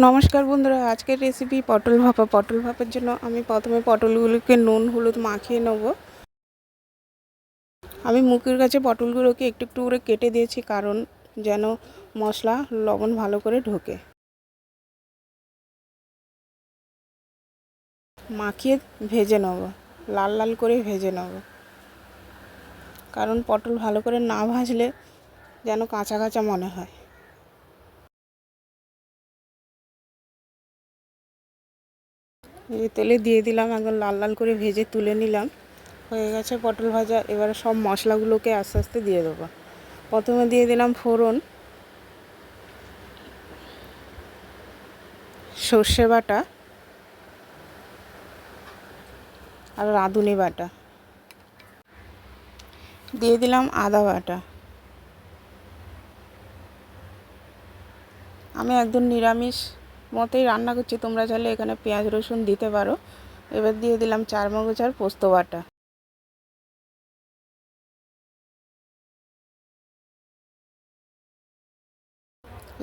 নমস্কার বন্ধুরা, আজকের রেসিপি পটল ভাপা। পটল ভাপার জন্য আমি প্রথমে পটলগুলোকে নুন হলুদ মাখিয়ে নেব। আমি মুখের কাছে পটলগুলোকে একটু একটু করে কেটে দিয়েছি, কারণ যেন মশলা লবণ ভালো করে ঢোকে। মাখিয়ে ভেজে নেব, লাল লাল করে ভেজে নেব, কারণ পটল ভালো করে না ভাজলে যেন কাঁচা কাঁচা মনে হয়। তেলে দিয়ে দিলাম, একদম লাল লাল করে ভেজে তুলে নিলাম। হয়ে গেছে পটল ভাজা। এবারে সব মশলাগুলোকে আস্তে আস্তে দিয়ে দেবো। প্রথমে দিয়ে দিলাম ফোড়ন, সর্ষে বাটা আর রাঁধুনি বাটা, দিয়ে দিলাম আদা বাটা। আমি একদম নিরামিষ মতেই রান্না করছি, তোমরা চাইলে এখানে পেঁয়াজ রসুন দিতে পারো। এবার দিয়ে দিলাম চারমগজ আর পোস্ত বাটা।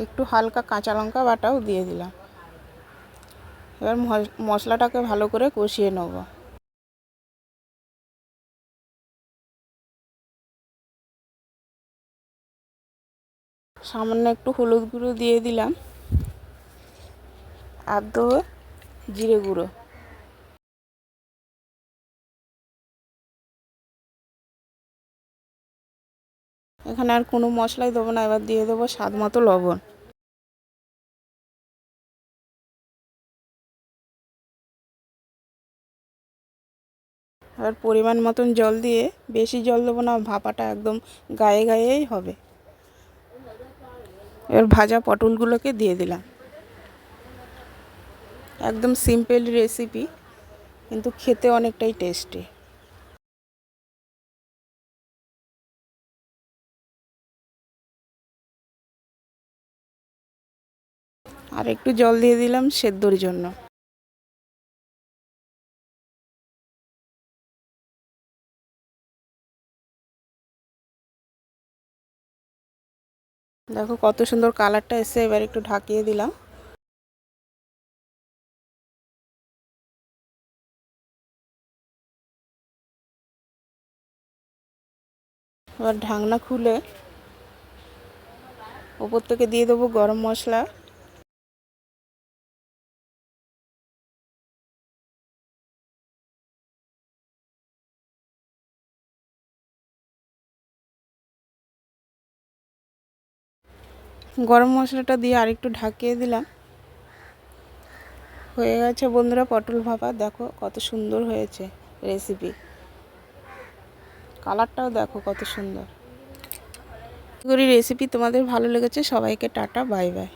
একটু হালকা কাঁচা লঙ্কা বাটাও দিয়ে দিলাম। এবার মশলাটাকে ভালো করে কষিয়ে নেব। সামান্য একটু হলুদ গুঁড়ো দিয়ে দিলাম আর দেবো জিরে গুঁড়ো। এখানে আর কোনো মশলাই দেবো না। এবার দিয়ে দেবো স্বাদ মতো লবণ। এবার পরিমাণ মতন জল দিয়ে, বেশি জল দেবো না, ভাপাটা একদম গায়ে গায়েই হবে। এবার ভাজা পটলগুলোকে দিয়ে দিলাম। একদম সিম্পল রেসিপি, কিন্তু খেতে অনেকটাই টেস্টি। আর একটু জল দিয়ে দিলাম সেদ্ধর জন্য। দেখো কত সুন্দর কালারটা এসে। এবার একটু ঢাকিয়ে দিলাম। এবার ঢাকনা খুলে ওপর থেকে দিয়ে দেবো গরম মশলা। গরম মশলাটা দিয়ে আরেকটু ঢাকিয়ে দিলাম। হয়ে গেছে বন্ধুরা পটল ভাপা। দেখো কত সুন্দর হয়েছে রেসিপি। কালারটাও দেখো কত সুন্দর। রেসিপি তোমাদের ভালো লেগেছে। সবাইকে টাটা, বাই বাই।